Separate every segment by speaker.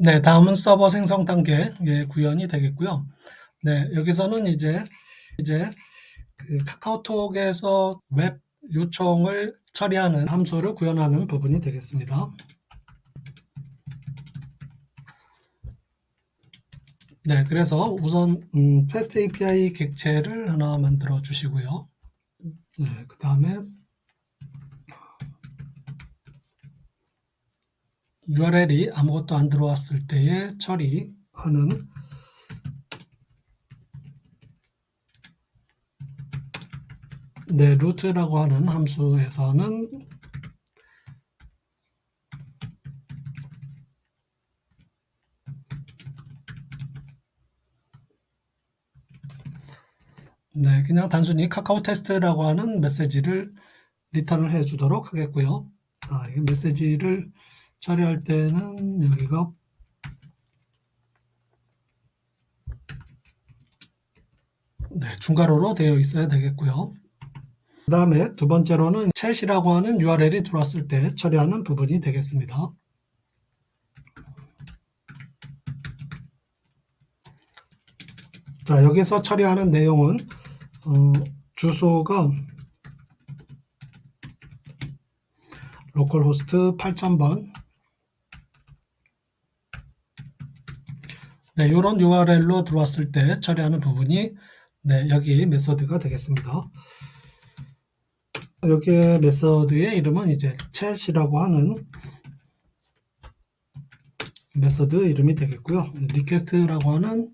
Speaker 1: 네, 다음은 서버 생성 단계의 구현이 되겠고요. 네, 여기서는 이제 그 카카오톡에서 웹 요청을 처리하는 함수를 구현하는 부분이 되겠습니다. 네, 그래서 우선 패스트 API 객체를 하나 만들어 주시고요. 네, 그 다음에 URL이 아무것도 안 들어왔을 때에 처리하는 네, 루트라고 하는 함수에서는 네, 그냥 단순히 카카오 테스트라고 하는 메시지를 리턴을 해 주도록 하겠고요. 이 메시지를 처리할 때는 여기가 네, 중괄호로 되어 있어야 되겠고요. 그 다음에 두 번째로는 챗이라고 하는 URL이 들어왔을 때 처리하는 부분이 되겠습니다. 자, 여기서 처리하는 내용은 주소가 로컬호스트 8000번 네, 이런 URL로 들어왔을 때 처리하는 부분이 네, 여기 메서드가 되겠습니다. 여기에 메서드의 이름은 이제 chat이라고 하는 메서드 이름이 되겠고요. 리퀘스트라고 하는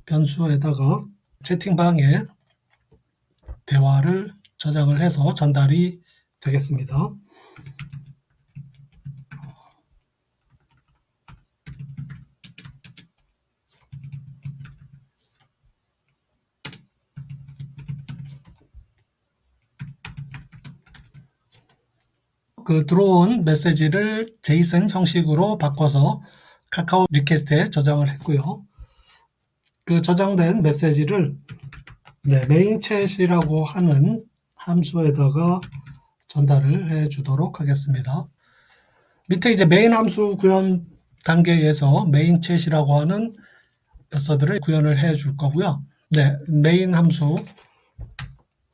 Speaker 1: 변수에다가 채팅방에 대화를 저장을 해서 전달이 되겠습니다. 그 들어온 메시지를 JSON 형식으로 바꿔서 카카오 리퀘스트에 저장을 했고요. 그 저장된 메시지를 네, 메인 챗이라고 하는 함수에다가 전달을 해 주도록 하겠습니다. 밑에 이제 메인 함수 구현 단계에서 메인 챗이라고 하는 메서드를 구현을 해 줄 거고요. 네, 메인 함수.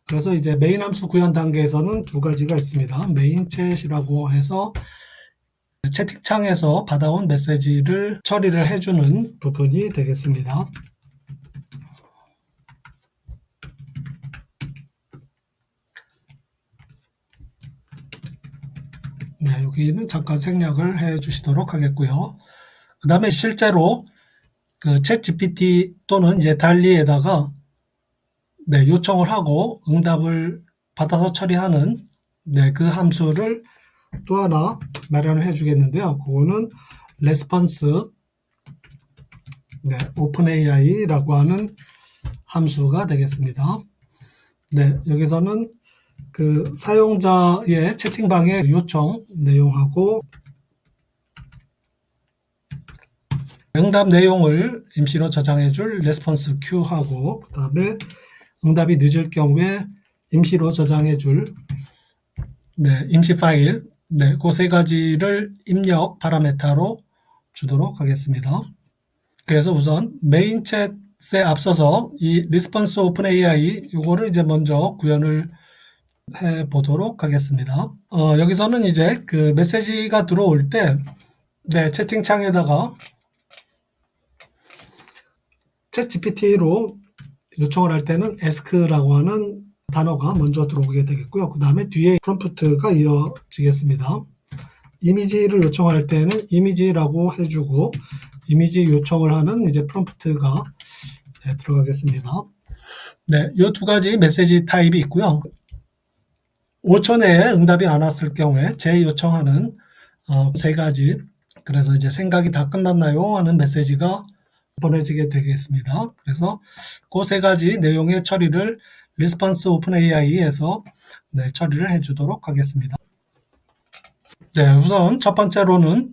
Speaker 1: 그래서 이제 메인 함수 구현 단계에서는 두 가지가 있습니다. 메인 챗이라고 해서 채팅창에서 받아온 메시지를 처리를 해주는 부분이 되겠습니다. 네, 여기는 잠깐 생략을 해 주시도록 하겠고요. 그 다음에 실제로 그 챗 GPT 또는 이제 달리에다가 네, 요청을 하고 응답을 받아서 처리하는 네, 그 함수를 또 하나 마련을 해 주겠는데요. 그거는 레스폰스 네, 오픈AI라고 하는 함수가 되겠습니다. 네, 여기서는 그 사용자의 채팅방의 요청 내용하고 응답 내용을 임시로 저장해 줄 레스폰스 큐하고 그 다음에 응답이 늦을 경우에 임시로 저장해 줄 네, 임시 파일 네, 그 세 가지를 입력 파라메타로 주도록 하겠습니다. 그래서 우선 메인 챗에 앞서서 이 리스폰스 오픈 AI 요거를 이제 먼저 구현을 해 보도록 하겠습니다. 여기서는 이제 그 메시지가 들어올 때 네, 채팅창에다가 챗 GPT로 요청을 할 때는 ask라고 하는 단어가 먼저 들어오게 되겠고요. 그 다음에 뒤에 프롬프트가 이어지겠습니다. 이미지를 요청할 때는 이미지라고 해주고 이미지 요청을 하는 이제 프롬프트가 네, 들어가겠습니다. 네, 이 두 가지 메시지 타입이 있고요. 5초 내에 응답이 안 왔을 경우에 재요청하는 세 가지 그래서 이제 생각이 다 끝났나요? 하는 메시지가 보내지게 되겠습니다. 그래서 그 세 가지 내용의 처리를 리스폰스 오픈 AI에서 네, 처리를 해주도록 하겠습니다. 네, 우선 첫 번째로는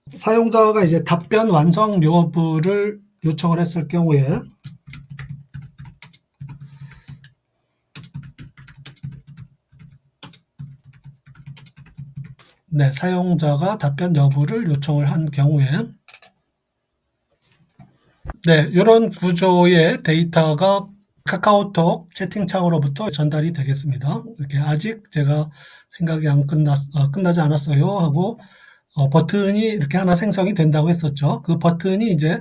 Speaker 1: 사용자가 이제 답변 완성 여부를 요청을 했을 경우에 네, 사용자가 답변 여부를 요청을 한 경우에 네, 이런 구조의 데이터가 카카오톡 채팅창으로부터 전달이 되겠습니다. 이렇게 아직 제가 생각이 안 끝나지 않았어요 하고 버튼이 이렇게 하나 생성이 된다고 했었죠. 그 버튼이 이제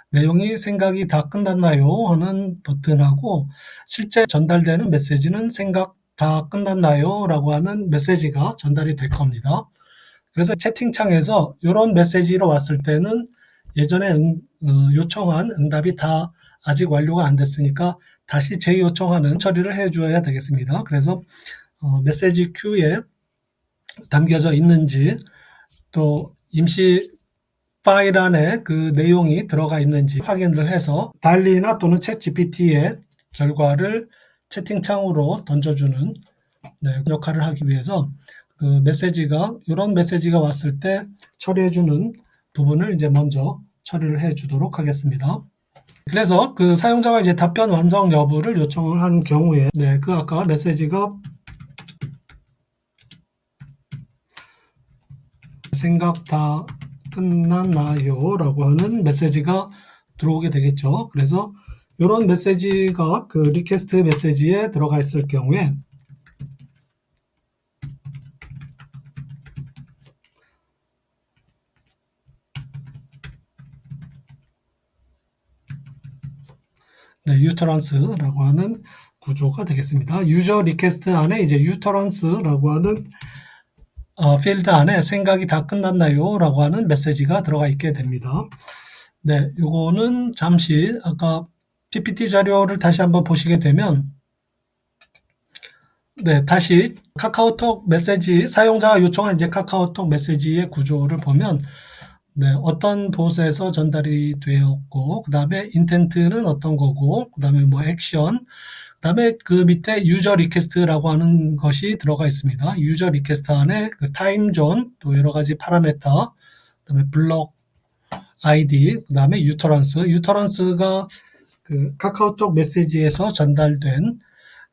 Speaker 1: 내용이 생각이 다 끝났나요 하는 버튼하고 실제 전달되는 메시지는 생각 다 끝났나요 라고 하는 메시지가 전달이 될 겁니다. 그래서 채팅창에서 이런 메시지로 왔을 때는 예전에 요청한 응답이 다 아직 완료가 안 됐으니까 다시 재요청하는 처리를 해줘야 되겠습니다. 그래서 메시지 큐에 담겨져 있는지 또 임시 파일 안에 그 내용이 들어가 있는지 확인을 해서 달리나 또는 챗 GPT의 결과를 채팅창으로 던져주는 역할을 하기 위해서 그 메시지가 이런 메시지가 왔을 때 처리해주는 부분을 이제 먼저 처리를 해주도록 하겠습니다. 그래서 그 사용자가 이제 답변 완성 여부를 요청을 한 경우에 그 아까 메시지가 생각 다 끝났나요? 라고 하는 메시지가 들어오게 되겠죠. 그래서 이런 메시지가 그 리퀘스트 메시지에 들어가 있을 경우에 유터런스라고 하는 구조가 되겠습니다. 유저 리퀘스트 안에 이제 유터런스라고 하는 필드 안에 생각이 다 끝났나요? 라고 하는 메시지가 들어가 있게 됩니다. 네, 요거는 잠시 아까 PPT 자료를 다시 한번 보시게 되면 다시 카카오톡 메시지 사용자가 요청한 이제 카카오톡 메시지의 구조를 보면 어떤 보스에서 전달이 되었고 그 다음에 인텐트는 어떤 거고 그 다음에 뭐 액션 그 다음에 그 밑에 유저 리퀘스트라고 하는 것이 들어가 있습니다. 유저 리퀘스트 안에 그 타임존 또 여러 가지 파라메터 그 다음에 블록 아이디 그 다음에 유터런스가 그 카카오톡 메시지에서 전달된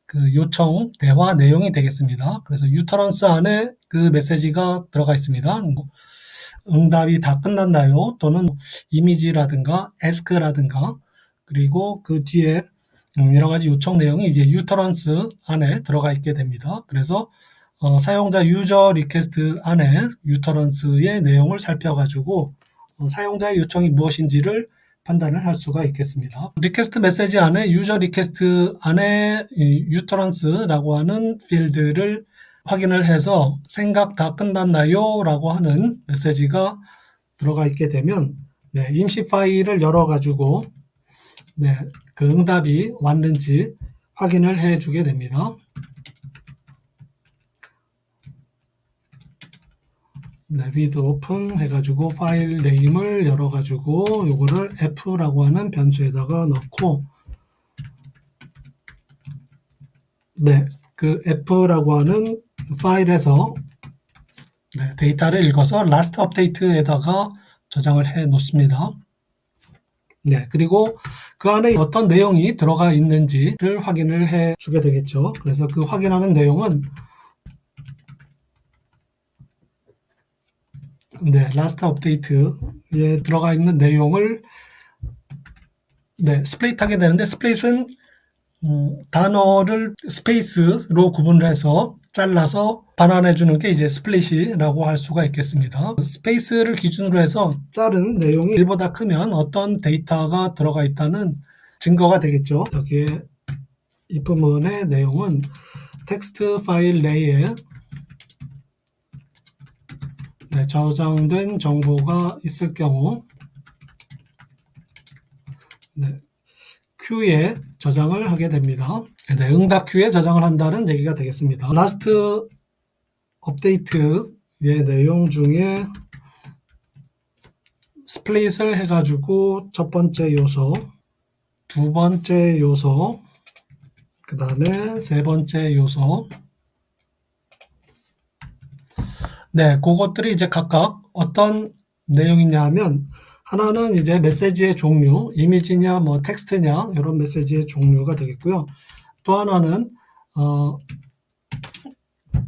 Speaker 1: 그 요청 대화 내용이 되겠습니다. 그래서 유터런스 안에 그 메시지가 들어가 있습니다. 응답이 다 끝났나요? 또는 이미지라든가 ask라든가 그리고 그 뒤에 여러 가지 요청 내용이 이제 유터런스 안에 들어가 있게 됩니다. 그래서 사용자 유저 리퀘스트 안에 유터런스의 내용을 살펴가지고 사용자의 요청이 무엇인지를 판단을 할 수가 있겠습니다. 리퀘스트 메시지 안에 유저 리퀘스트 안에 유터런스라고 하는 필드를 확인을 해서 생각 다 끝났나요? 라고 하는 메시지가 들어가 있게 되면 임시 파일을 열어가지고 그 응답이 왔는지 확인을 해주게 됩니다. with open 해가지고 파일 네임을 열어가지고 요거를 f라고 하는 변수에다가 넣고 그 f라고 하는 파일에서 데이터를 읽어서 last update에다가 저장을 해 놓습니다. 그리고 그 안에 어떤 내용이 들어가 있는지를 확인을 해 주게 되겠죠. 그래서 그 확인하는 내용은 last update에 들어가 있는 내용을 스플릿 하게 되는데 스플릿은 단어를 스페이스로 구분을 해서 잘라서 반환해 주는 게 이제 스플릿이라고 할 수가 있겠습니다. 스페이스를 기준으로 해서 자른 내용이 1보다 크면 어떤 데이터가 들어가 있다는 증거가 되겠죠. 여기에 입문의 내용은 텍스트 파일 내에 저장된 정보가 있을 경우 큐에 저장을 하게 됩니다. 응답 큐에 저장을 한다는 얘기가 되겠습니다. 라스트 업데이트의 내용 중에 스플릿을 해가지고 첫 번째 요소, 두 번째 요소, 그 다음에 세 번째 요소 그것들이 이제 각각 어떤 내용이냐 하면 하나는 이제 메시지의 종류, 이미지냐 뭐 텍스트냐 이런 메시지의 종류가 되겠고요. 또 하나는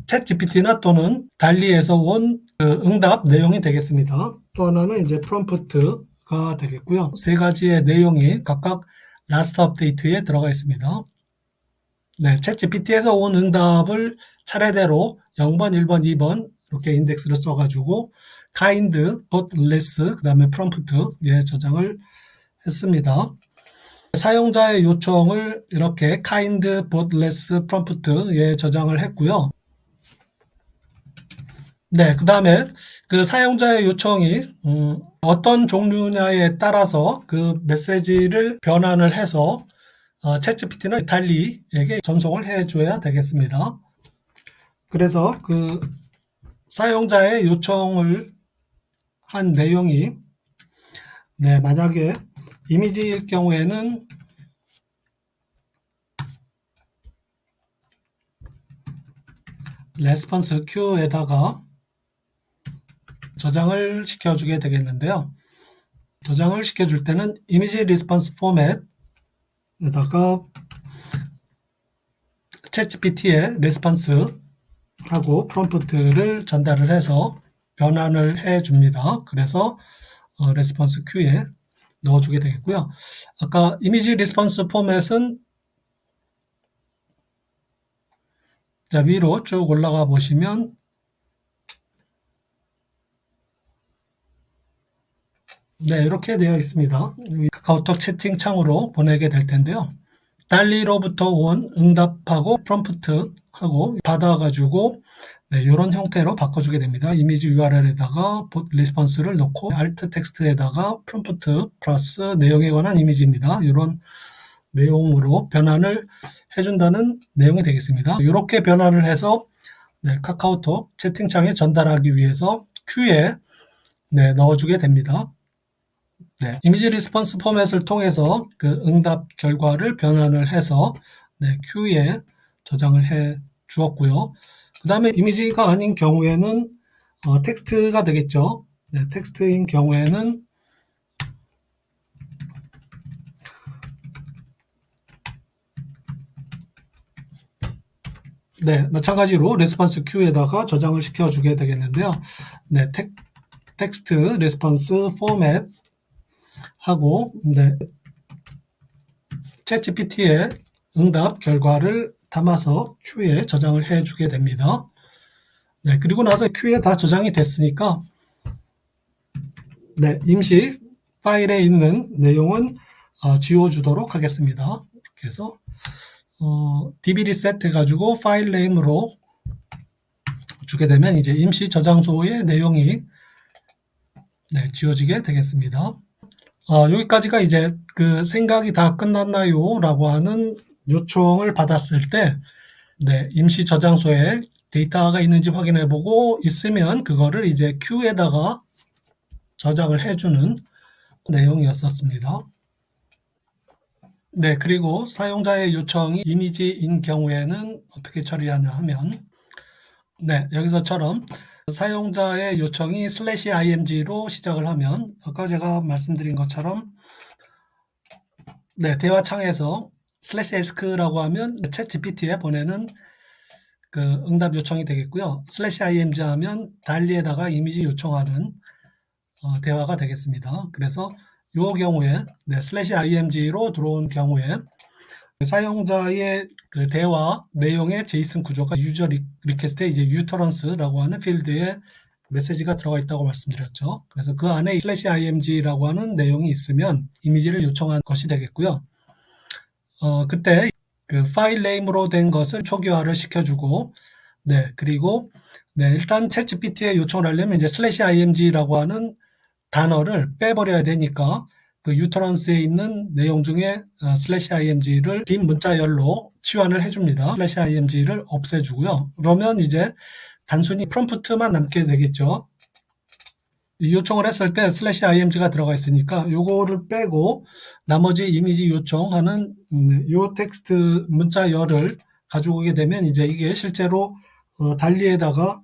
Speaker 1: 챗 GPT나 또는 달리에서 온 응답 내용이 되겠습니다. 또 하나는 이제 프롬프트가 되겠고요. 세 가지의 내용이 각각 라스트 업데이트에 들어가 있습니다. 네, 챗GPT에서 온 응답을 차례대로 0번, 1번, 2번 이렇게 인덱스를 써가지고 kind, but less, 그 다음에 prompt에 저장을 했습니다. 사용자의 요청을 이렇게 kind, but less, prompt에 저장을 했고요. 네, 그 다음에 그 사용자의 요청이 어떤 종류냐에 따라서 그 메시지를 변환을 해서 챗GPT는 달리에게 전송을 해줘야 되겠습니다. 그래서 그 사용자의 요청을 한 내용이 네, 만약에 이미지일 경우에는 레스폰스 큐에다가 저장을 시켜주게 되겠는데요. 저장을 시켜줄 때는 이미지 리스폰스 포맷에다가 챗GPT의 레스폰스 하고 프롬프트를 전달을 해서 변환을 해 줍니다. 그래서 레스폰스 큐에 넣어주게 되겠고요. 아까 이미지 리스폰스 포맷은 자, 위로 쭉 올라가 보시면 네, 이렇게 되어 있습니다. 카카오톡 채팅창으로 보내게 될 텐데요. 달리로부터 온 응답하고 프롬프트하고 받아가지고 네, 이런 형태로 바꿔주게 됩니다. 이미지 URL에다가 리스폰스를 넣고 alt 텍스트에다가 프롬프트 플러스 내용에 관한 이미지입니다. 이런 내용으로 변환을 해준다는 내용이 되겠습니다. 이렇게 변환을 해서 네, 카카오톡 채팅창에 전달하기 위해서 큐에 네, 넣어주게 됩니다. 네, 이미지 리스폰스 포맷을 통해서 그 응답 결과를 변환을 해서 네, 큐에 저장을 해 주었고요. 그 다음에 이미지가 아닌 경우에는 텍스트가 되겠죠. 네, 텍스트인 경우에는 네, 마찬가지로 레스폰스 큐에다가 저장을 시켜주게 되겠는데요. 네, 텍스트 레스폰스 포맷 하고 네, 챗GPT의 응답 결과를 담아서 큐에 저장을 해주게 됩니다. 네, 그리고 나서 큐에 다 저장이 됐으니까 네, 임시 파일에 있는 내용은 지워주도록 하겠습니다. 이렇게 해서 db reset 해가지고 파일 네임으로 주게 되면 이제 임시 저장소의 내용이 네, 지워지게 되겠습니다. 여기까지가 이제 그 생각이 다 끝났나요? 라고 하는 요청을 받았을 때 네, 임시 저장소에 데이터가 있는지 확인해 보고 있으면 그거를 이제 큐에다가 저장을 해주는 내용이었었습니다. 네, 그리고 사용자의 요청이 이미지인 경우에는 어떻게 처리하냐 하면 네, 여기서처럼 사용자의 요청이 /img로 시작을 하면 아까 제가 말씀드린 것처럼 네, 대화창에서 /ask라고 하면 챗 GPT에 보내는 그 응답 요청이 되겠고요. /img 하면 달리에다가 이미지 요청하는 대화가 되겠습니다. 그래서 이 경우에 네, /img로 들어온 경우에 사용자의 그 대화 내용의 제이슨 구조가 유저 리퀘스트에 이제 유터런스라고 하는 필드에 메시지가 들어가 있다고 말씀드렸죠. 그래서 그 안에 /img라고 하는 내용이 있으면 이미지를 요청한 것이 되겠고요. 그때 그 파일 네임으로 된 것을 초기화를 시켜주고 네, 그리고 네, 일단 챗GPT에 요청을 하려면 이제 /img라고 하는 단어를 빼버려야 되니까 그 유터런스에 있는 내용 중에 /img를 빈 문자열로 치환을 해줍니다. /img를 없애주고요. 그러면 이제 단순히 프롬프트만 남게 되겠죠. 요청을 했을 때 /img가 들어가 있으니까 요거를 빼고 나머지 이미지 요청하는 요 텍스트 문자열을 가지고 오게 되면 이제 이게 실제로 달리에다가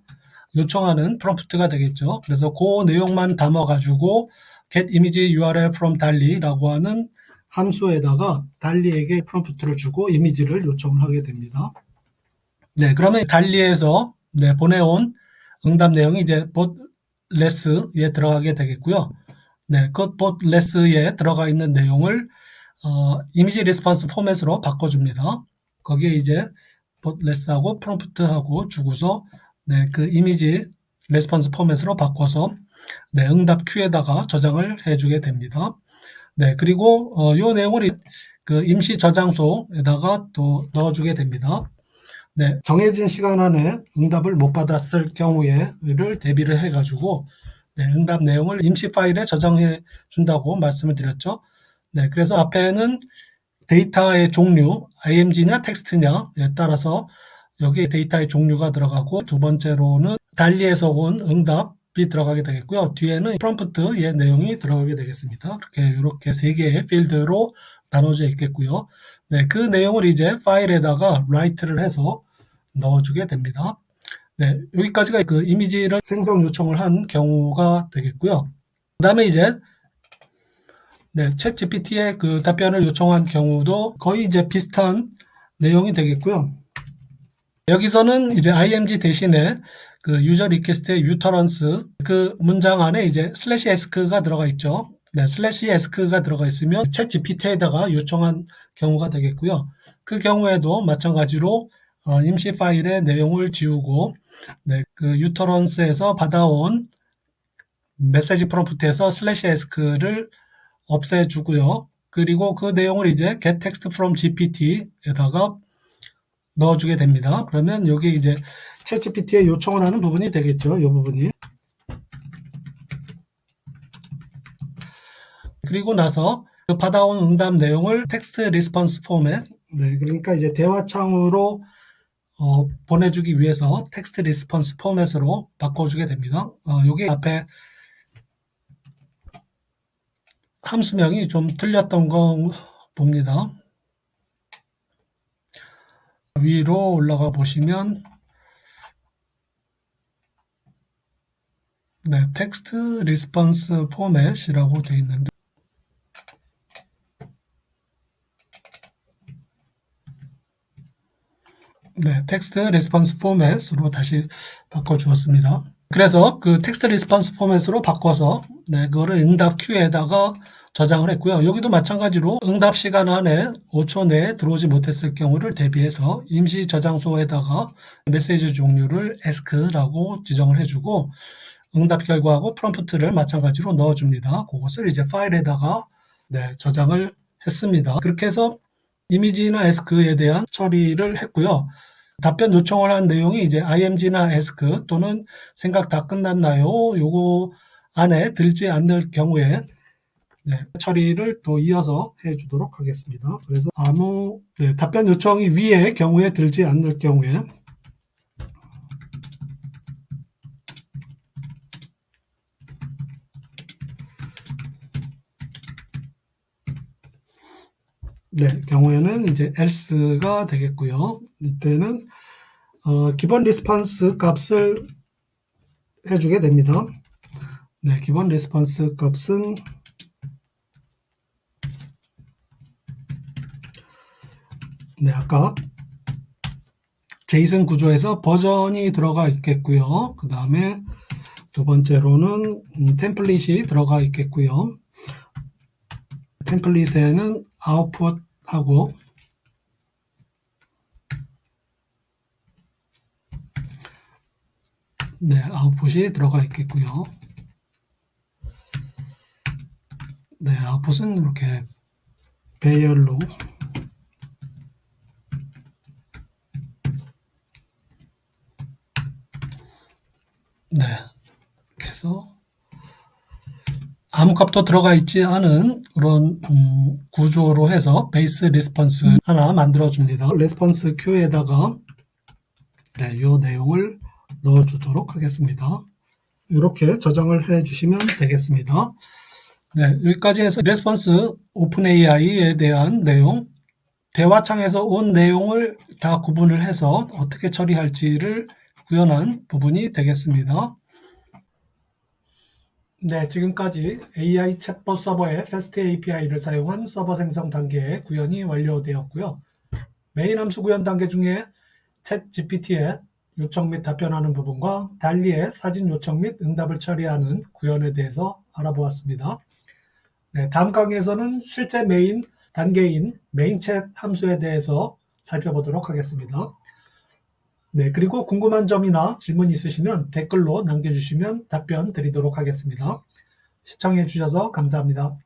Speaker 1: 요청하는 프롬프트가 되겠죠. 그래서 그 내용만 담아가지고 get image URL from 달리라고 하는 함수에다가 달리에게 프롬프트를 주고 이미지를 요청을 하게 됩니다. 네, 그러면 달리에서 네, 보내온 응답 내용이 이제 bot.less에 들어가게 되겠고요. 네, 그 bot.less에 들어가 있는 내용을 이미지 리스폰스 포맷으로 바꿔줍니다. 거기에 이제 bot.less하고 프롬프트하고 주고서 네, 그 이미지 레스폰스 포맷으로 바꿔서 네, 응답 큐에다가 저장을 해주게 됩니다. 네, 그리고 이 내용을 그 임시 저장소에다가 또 넣어주게 됩니다. 네, 정해진 시간 안에 응답을 못 받았을 경우에를 대비를 해가지고 네, 응답 내용을 임시 파일에 저장해 준다고 말씀을 드렸죠. 네, 그래서 앞에는 데이터의 종류, img냐 텍스트냐에 따라서 여기 데이터의 종류가 들어가고 두 번째로는 달리에서 온 응답이 들어가게 되겠고요. 뒤에는 프롬프트의 내용이 들어가게 되겠습니다. 이렇게 세 개의 필드로 나눠져 있겠고요. 네, 그 내용을 이제 파일에다가 라이트를 해서 넣어주게 됩니다. 네, 여기까지가 그 이미지를 생성 요청을 한 경우가 되겠고요. 그 다음에 이제 네, 챗 GPT의 그 답변을 요청한 경우도 거의 이제 비슷한 내용이 되겠고요. 여기서는 이제 img 대신에 그 유저 리퀘스트의 유터런스 그 문장 안에 이제 슬래시 ask가 들어가 있죠. 네, 슬래시 ask가 들어가 있으면 챗 GPT에다가 요청한 경우가 되겠고요. 그 경우에도 마찬가지로 임시 파일의 내용을 지우고 네, 그 유터런스에서 받아온 메시지 프롬프트에서 슬래시 ask를 없애주고요. 그리고 그 내용을 이제 get text from GPT에다가 넣어주게 됩니다. 그러면 여기 이제 챗GPT에 요청을 하는 부분이 되겠죠. 이 부분이. 그리고 나서 그 받아온 응답 내용을 텍스트 리스폰스 포맷, 네, 그러니까 이제 대화창으로 보내주기 위해서 텍스트 리스폰스 포맷으로 바꿔주게 됩니다. 여기 앞에 함수명이 좀 틀렸던 거 봅니다. 위로 올라가 보시면 네, 텍스트 리스폰스 포맷이라고 되어 있는데 네, 텍스트 리스폰스 포맷으로 다시 바꿔주었습니다. 그래서 그 텍스트 리스폰스 포맷으로 바꿔서 네, 그거를 응답 큐에다가 저장을 했고요. 여기도 마찬가지로 응답 시간 안에 5초 내에 들어오지 못했을 경우를 대비해서 임시 저장소에다가 메시지 종류를 ask라고 지정을 해주고 응답 결과하고 프롬프트를 마찬가지로 넣어줍니다. 그것을 이제 파일에다가 네, 저장을 했습니다. 그렇게 해서 이미지나 ask에 대한 처리를 했고요. 답변 요청을 한 내용이 이제 img나 ask 또는 생각 다 끝났나요? 요거 안에 들지 않을 경우에 네, 처리를 또 이어서 해주도록 하겠습니다. 그래서 아무 네, 답변 요청이 위의 경우에 들지 않을 경우에 네, 경우에는 이제 else가 되겠고요. 이때는 기본 리스폰스 값을 해주게 됩니다. 네, 기본 리스폰스 값은 네, 아까 제이슨 구조에서 버전이 들어가 있겠고요. 그 다음에 두 번째로는 템플릿이 들어가 있겠고요. 템플릿에는 아웃풋하고 네, 아웃풋이 들어가 있겠고요. 네, 아웃풋은 이렇게 배열로 네, 이렇게 해서 아무 값도 들어가 있지 않은 그런 구조로 해서 베이스 리스폰스 하나 만들어 줍니다. 레스폰스 큐에다가 네, 이 내용을 넣어 주도록 하겠습니다. 이렇게 저장을 해 주시면 되겠습니다. 네, 여기까지 해서 레스폰스 오픈 AI에 대한 내용, 대화창에서 온 내용을 다 구분을 해서 어떻게 처리할지를 구현한 부분이 되겠습니다. 네, 지금까지 AI 챗봇 서버의 FAST API를 사용한 서버 생성 단계의 구현이 완료되었고요. 메인 함수 구현 단계 중에 챗 GPT의 요청 및 답변하는 부분과 달리의 사진 요청 및 응답을 처리하는 구현에 대해서 알아보았습니다. 네, 다음 강의에서는 실제 메인 단계인 메인챗 함수에 대해서 살펴보도록 하겠습니다. 네, 그리고 궁금한 점이나 질문 있으시면 댓글로 남겨주시면 답변 드리도록 하겠습니다. 시청해 주셔서 감사합니다.